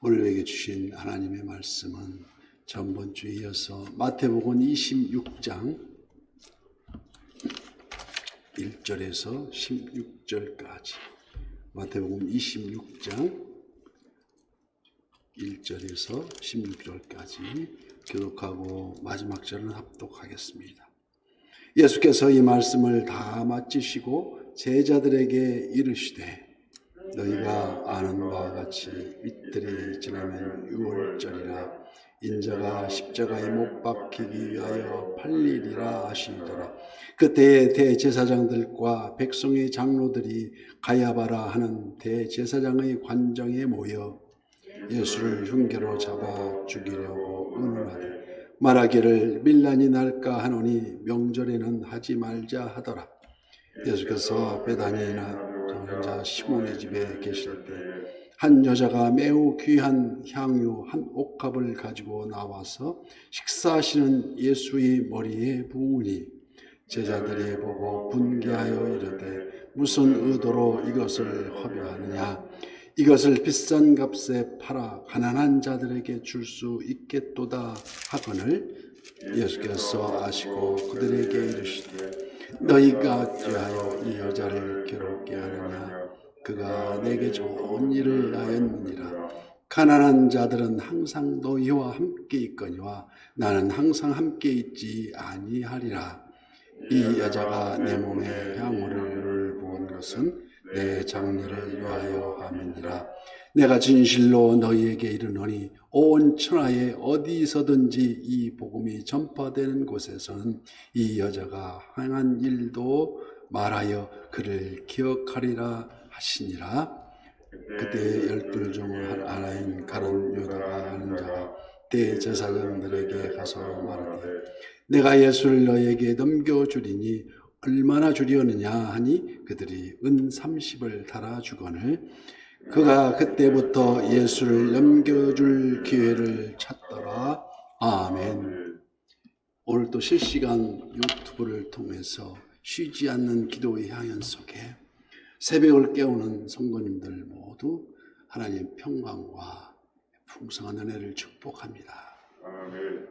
오늘 우리에게 주신 하나님의 말씀은 전번 주에 이어서 마태복음 26장 1절에서 16절까지 마태복음 26장 1절에서 16절까지 교독하고 마지막 절은 합독하겠습니다. 예수께서 이 말씀을 다 마치시고 제자들에게 이르시되 너희가 아는 바와 같이 이틀이 지나면 유월절이라 인자가 십자가에 못 박히기 위하여 팔리리라 하시더라. 그때에 대제사장들과 백성의 장로들이 가야바라 하는 대제사장의 관정에 모여 예수를 흉계로 잡아 죽이려고 의논하되 말하기를 밀란이 날까 하노니 명절에는 하지 말자 하더라. 예수께서 베다니나 전자 시몬의 집에 계실 때 한 여자가 매우 귀한 향유 한 옥합을 가지고 나와서 식사하시는 예수의 머리에 부으니 제자들이 보고 분개하여 이르되 무슨 의도로 이것을 허비하느냐? 이것을 비싼 값에 팔아 가난한 자들에게 줄 수 있겠도다 하거늘 예수께서 아시고 그들에게 이르시되 너희가 어찌하여 이 여자를 괴롭게 하느냐? 그가 내게 좋은 일을 하였느니라. 가난한 자들은 항상 너희와 함께 있거니와 나는 항상 함께 있지 아니하리라. 이 여자가 내 몸에 향유를 부은 것은 내 장례를 위하여 함이니라. 내가 진실로 너희에게 이르노니 온 천하에 어디서든지 이 복음이 전파되는 곳에서는 이 여자가 행한 일도 말하여 그를 기억하리라 하시니라. 그때 12중 하나인 가룟 유다가 하는 자가 대제사장들에게 가서 말하되 내가 예수를 너에게 넘겨주리니 얼마나 주려느냐 하니 그들이 은 30을 달아주거늘 그가 그때부터 예수를 넘겨줄 기회를 찾더라. 아멘. 오늘 또 실시간 유튜브를 통해서 쉬지 않는 기도의 향연 속에 새벽을 깨우는 성도님들 모두 하나님의 평강과 풍성한 은혜를 축복합니다. 아멘.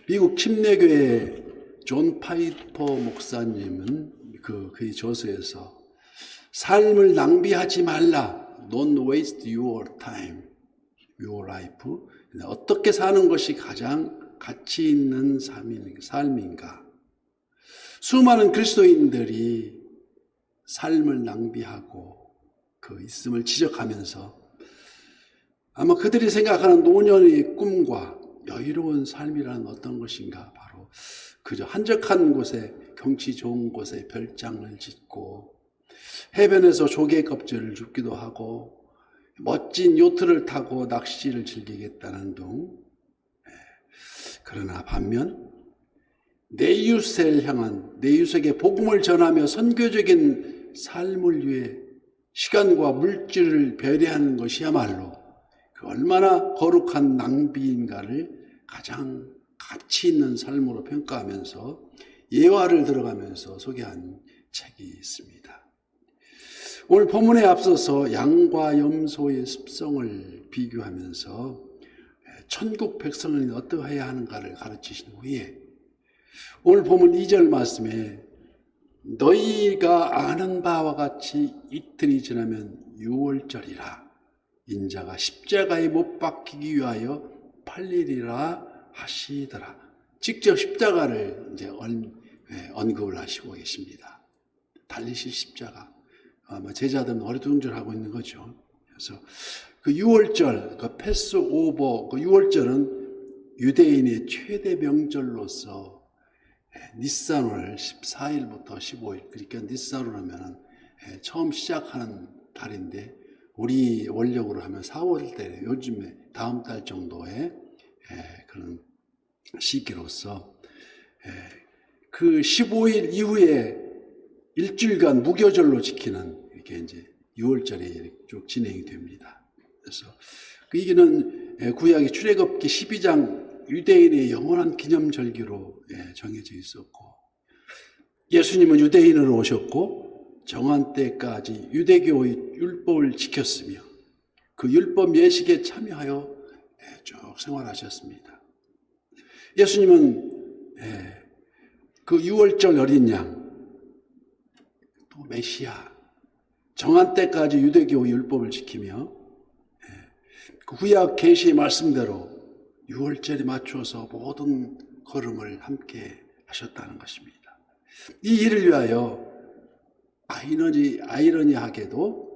미국 침례교회 존 파이퍼 목사님은 그의 저서에서 삶을 낭비하지 말라. Don't waste your time, your life. 어떻게 사는 것이 가장 가치 있는 삶인가? 수많은 그리스도인들이 삶을 낭비하고 그 있음을 지적하면서 아마 그들이 생각하는 노년의 꿈과 여유로운 삶이라는 어떤 것인가? 바로 그저 한적한 곳에 경치 좋은 곳에 별장을 짓고 해변에서 조개 껍질을 줍기도 하고 멋진 요트를 타고 낚시를 즐기겠다는 둥. 그러나 반면 내 이웃을 향한 내 이웃에게 복음을 전하며 선교적인 삶을 위해 시간과 물질을 배려하는 것이야말로 그 얼마나 거룩한 낭비인가를 가장 가치 있는 삶으로 평가하면서 예화를 들어가면서 소개한 책이 있습니다. 오늘 본문에 앞서서 양과 염소의 습성을 비교하면서 천국 백성은 어떠해야 하는가를 가르치신 후에 오늘 본문 2절 말씀에 너희가 아는 바와 같이 이틀이 지나면 유월절이라 인자가 십자가에 못 박히기 위하여 팔리리라 하시더라. 직접 십자가를 이제 언급을 하시고 계십니다. 달리실 십자가. 아마 제자들은 어리둥절하고 있는 거죠. 그래서 그 유월절, 그 패스오버, 그 유월절은 유대인의 최대 명절로서 니산월 14일부터 15일, 그러니까 니산월 하면은 처음 시작하는 달인데 우리 원력으로 하면 4월 때 요즘에 다음 달 정도의 그런 시기로서 그 15일 이후에 일주일간 무교절로 지키는 이렇게 이제 6월절에 쭉 진행이 됩니다. 그래서 그 이기는 구약의 출애굽기 12장 유대인의 영원한 기념절기로 정해져 있었고 예수님은 유대인으로 오셨고 정한 때까지 유대교의 율법을 지켰으며 그 율법 예식에 참여하여 쭉 생활하셨습니다. 예수님은 그 유월절 어린 양, 또 메시아, 정한 때까지 유대교 율법을 지키며 그 구약 계시의 말씀대로 유월절에 맞춰서 모든 걸음을 함께 하셨다는 것입니다. 이 일을 위하여 아이러니하게도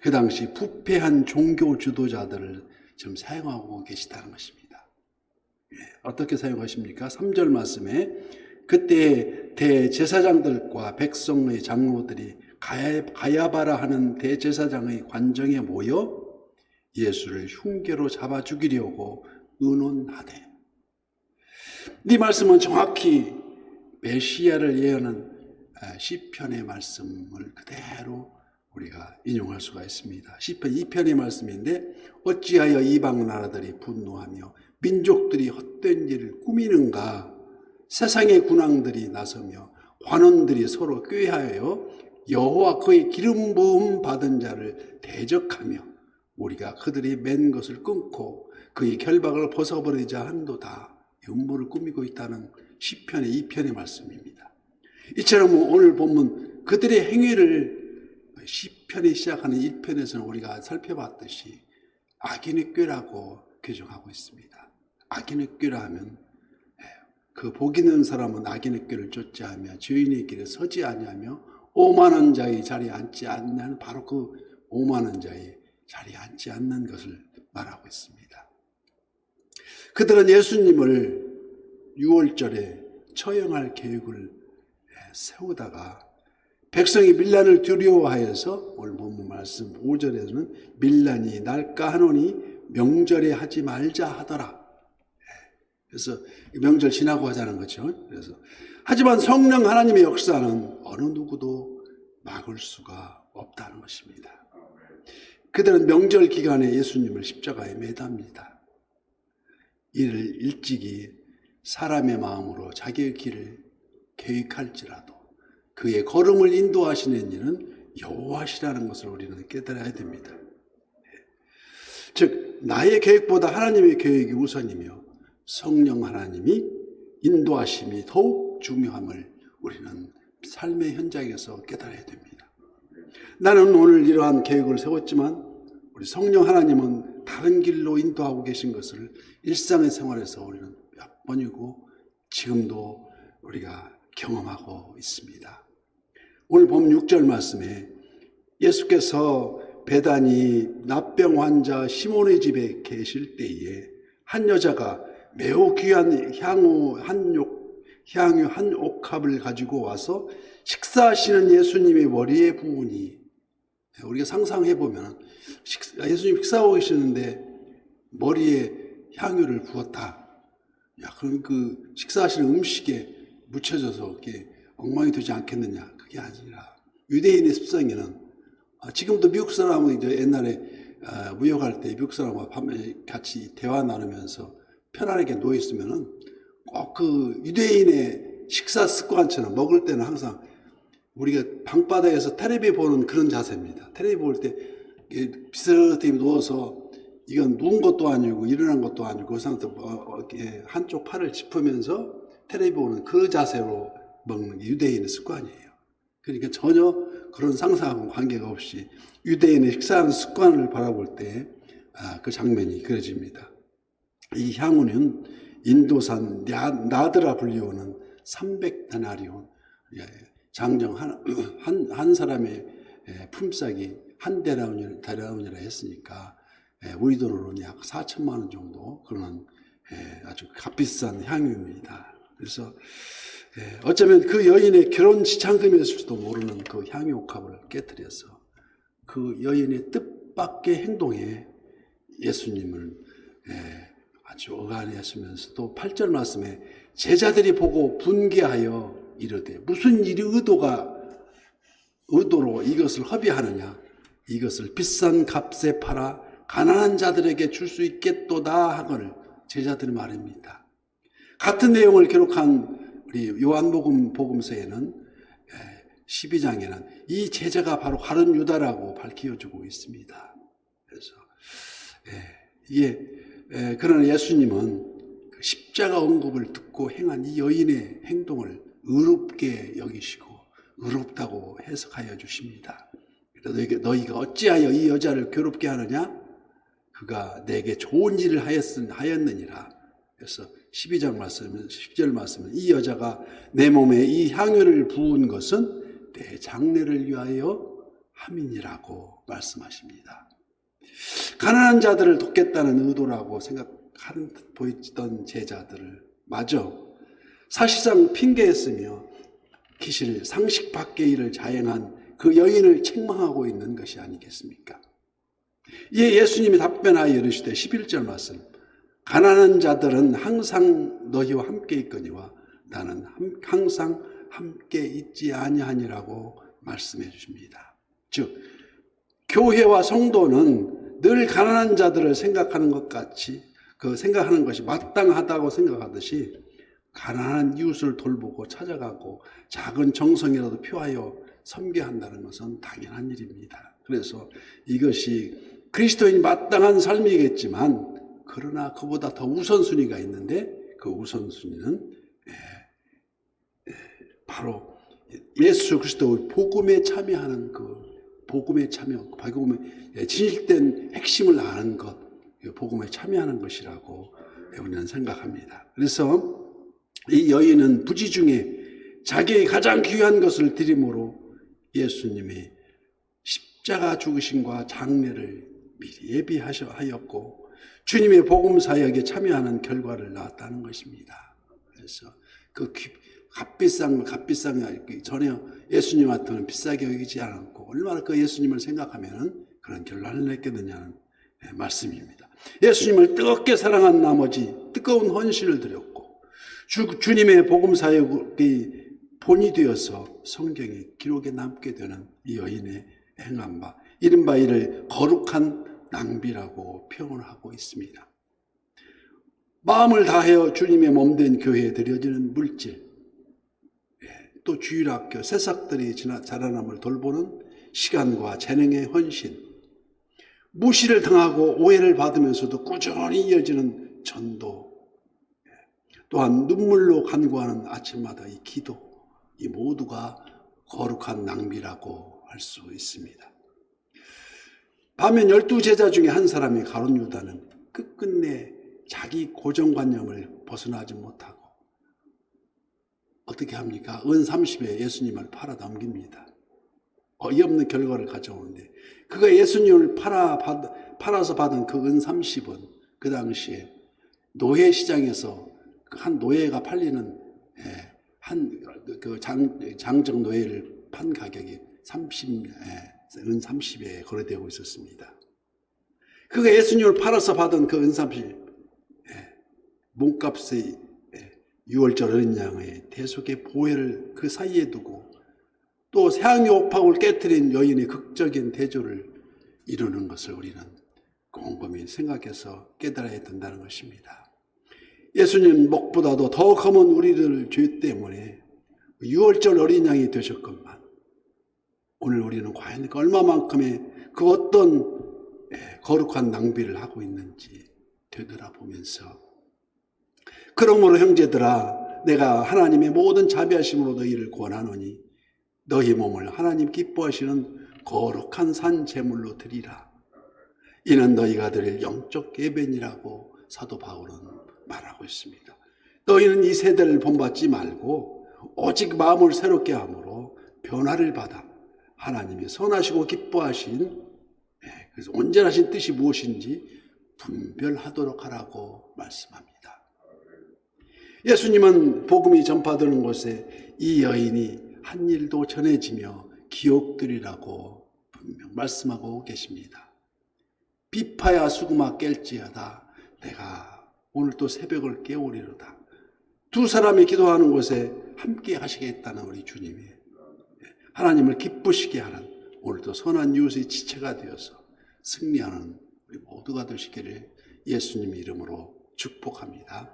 그 당시 부패한 종교 지도자들을 지금 사용하고 계시다는 것입니다. 어떻게 사용하십니까? 3절 말씀에 그때 대제사장들과 백성의 장로들이 가야바라 하는 대제사장의 관정에 모여 예수를 흉계로 잡아 죽이려고 의논하되, 이 말씀은 정확히 메시아를 예언한 시편의 말씀을 그대로 우리가 인용할 수가 있습니다. 시편 2편의 말씀인데, 어찌하여 이방 나라들이 분노하며 민족들이 헛된 일을 꾸미는가? 세상의 군왕들이 나서며 관원들이 서로 꾀하여 여호와 그의 기름 부음 받은 자를 대적하며 우리가 그들이 맨 것을 끊고 그의 결박을 벗어버리자 한도다. 음모를 꾸미고 있다는 시편의 2편의 말씀입니다. 이처럼 오늘 본문 그들의 행위를 시편이 시작하는 1편에서는 우리가 살펴봤듯이 악인의 꾀라고 규정하고 있습니다. 악인의 꾀라 하면 그 복 있는 사람은 악인의 꾀를 쫓지 않으며 죄인의 길에 서지 아니하며 오만한 자의 자리에 앉지 않는, 바로 그 오만한 자의 자리에 앉지 않는 것을 말하고 있습니다. 그들은 예수님을 6월절에 처형할 계획을 세우다가 백성이 밀란을 두려워하여서 오늘 본문 말씀 5절에서는 밀란이 날까 하노니 명절에 하지 말자 하더라. 그래서 명절 지나고 하자는 거죠. 그래서 하지만 성령 하나님의 역사는 어느 누구도 막을 수가 없다는 것입니다. 그들은 명절 기간에 예수님을 십자가에 매답니다. 이를 일찍이 사람의 마음으로 자기의 길을 계획할지라도 그의 걸음을 인도하시는 이는 여호와시라는 것을 우리는 깨달아야 됩니다. 즉 나의 계획보다 하나님의 계획이 우선이며 성령 하나님이 인도하심이 더욱 중요함을 우리는 삶의 현장에서 깨달아야 됩니다. 나는 오늘 이러한 계획을 세웠지만 우리 성령 하나님은 다른 길로 인도하고 계신 것을 일상의 생활에서 우리는 몇 번이고 지금도 우리가 경험하고 있습니다. 오늘 본 6절 말씀에 예수께서 베다니 납병 환자 시몬의 집에 계실 때에 한 여자가 매우 귀한 향유 한 옥합을 가지고 와서 식사하시는 예수님의 머리에 부으니, 우리가 상상해 보면 예수님 식사하고 계시는데 머리에 향유를 부었다. 그럼 그 식사하시는 음식에 묻혀져서 이렇게 엉망이 되지 않겠느냐? 그게 아니라 유대인의 습성에는 지금도 미국 사람은 이제 옛날에 무역할 때 미국 사람과 같이 대화 나누면서 편안하게 누워 있으면은 꼭 그 유대인의 식사 습관처럼 먹을 때는 항상 우리가 방바닥에서 텔레비 보는 그런 자세입니다. 텔레비 볼 때 비스듬히 누워서 이건 누운 것도 아니고 일어난 것도 아니고 그 상태로 한쪽 팔을 짚으면서 텔레비 보는 그 자세로 먹는 게 유대인의 습관이에요. 그러니까 전혀 그런 상상하고 관계가 없이 유대인의 식사하는 습관을 바라볼 때 그 장면이 그려집니다. 이 향유는 인도산 나드라 불리오는 300데나리온, 장정 한 사람의 품삯이 한 데나리온이라 했으니까 우리 돈으로는 약 4천만 원 정도 그런 아주 값비싼 향유입니다. 그래서 어쩌면 그 여인의 결혼 지참금이었을지도 모르는 그 향유 옥합을 깨뜨려서 그 여인의 뜻밖의 행동에 예수님을 아주 억울해하시면서도 8절 말씀에 제자들이 보고 분개하여 이르되 무슨 일이 의도로 이것을 허비하느냐, 이것을 비싼 값에 팔아 가난한 자들에게 줄 수 있겠도다 하거늘. 제자들의 말입니다. 같은 내용을 기록한 우리 요한복음 복음서에는 12장에는 이 제자가 바로 가룟 유다라고 밝혀주고 있습니다. 그래서 그러나 예수님은 그 십자가 언급을 듣고 행한 이 여인의 행동을 의롭게 여기시고 의롭다고 해석하여 주십니다. 너희가 어찌하여 이 여자를 괴롭게 하느냐? 그가 내게 좋은 일을 하였느니라. 그래서 12절 말씀은 이 여자가 내 몸에 이 향유를 부은 것은 내 장례를 위하여 함이니라고 말씀하십니다. 가난한 자들을 돕겠다는 의도라고 생각하는 듯 보이던 제자들을 마저 사실상 핑계했으며 기실 상식 밖의 일을 자행한 그 여인을 책망하고 있는 것이 아니겠습니까? 이에 예수님이 답변하여 이르시되 11절 말씀, 가난한 자들은 항상 너희와 함께 있거니와 나는 항상 함께 있지 아니하니라고 말씀해 주십니다. 즉 교회와 성도는 늘 가난한 자들을 생각하는 것 같이 생각하는 것이 마땅하다고 생각하듯이 가난한 이웃을 돌보고 찾아가고 작은 정성이라도 표하여 섬겨야 한다는 것은 당연한 일입니다. 그래서 이것이 그리스도인이 마땅한 삶이겠지만 그러나 그보다 더 우선순위가 있는데 그 우선순위는 바로 예수 그리스도의 복음에 참여하는 복음에 진실된 핵심을 아는 것, 복음에 참여하는 것이라고 우리는 생각합니다. 그래서 이 여인은 부지 중에 자기의 가장 귀한 것을 드림으로 예수님이 십자가 죽으심과 장례를 미리 예비하였고 주님의 복음 사역에 참여하는 결과를 낳았다는 것입니다. 그래서 그 값비싼 전혀 예수님한테는 비싸게 여기지 않았고 얼마나 그 예수님을 생각하면 그런 결과를 맺게 되냐는 말씀입니다. 예수님을 뜨겁게 사랑한 나머지 뜨거운 헌신을 드렸고 주님의 복음 사역이 본이 되어서 성경의 기록에 남게 되는 이 여인의 행한 바, 이른바 이를 거룩한 낭비라고 표현하고 있습니다. 마음을 다하여 주님의 몸된 교회에 드려지는 물질, 또 주일학교 새싹들이 자라남을 돌보는 시간과 재능의 헌신, 무시를 당하고 오해를 받으면서도 꾸준히 이어지는 전도, 또한 눈물로 간구하는 아침마다 이 기도, 이 모두가 거룩한 낭비라고 할 수 있습니다. 반면 12제자 중에 한 사람이 가룟 유다는 끝끝내 자기 고정관념을 벗어나지 못하고 어떻게 합니까? 은 30에 예수님을 팔아 넘깁니다. 어이없는 결과를 가져오는데 그가 예수님을 팔아서 받은 그 은 30은 그 당시에 노예 시장에서 한 노예가 팔리는 장정 노예를 판 가격이 은 30에 거래되고 있었습니다. 그가 예수님을 팔아서 받은 그 은 30, 몸값의 6월절 어린 양의 대속의 보혈을 그 사이에 두고 또 새하얀 옥합을 깨뜨린 여인의 극적인 대조를 이루는 것을 우리는 곰곰이 생각해서 깨달아야 된다는 것입니다. 예수님 목보다도 더 검은 우리들 죄 때문에 6월절 어린 양이 되셨건만 오늘 우리는 과연 얼마만큼의 그 어떤 거룩한 낭비를 하고 있는지 되돌아보면서 그러므로 형제들아 내가 하나님의 모든 자비하심으로 너희를 권하노니 너희 몸을 하나님 기뻐하시는 거룩한 산 제물로 드리라. 이는 너희가 드릴 영적 예배니라고 사도 바울은 말하고 있습니다. 너희는 이 세대를 본받지 말고 오직 마음을 새롭게 함으로 변화를 받아 하나님이 선하시고 기뻐하신 그래서 온전하신 뜻이 무엇인지 분별하도록 하라고 말씀합니다. 예수님은 복음이 전파되는 곳에 이 여인이 한 일도 전해지며 기억되리라고 분명 말씀하고 계십니다. 비파야 수구마 깰지어다 내가 오늘 또 새벽을 깨우리로다. 두 사람이 기도하는 곳에 함께 하시겠다는 우리 주님이 하나님을 기쁘시게 하는 오늘도 선한 이웃의 지체가 되어서 승리하는 우리 모두가 되시기를 예수님 이름으로 축복합니다.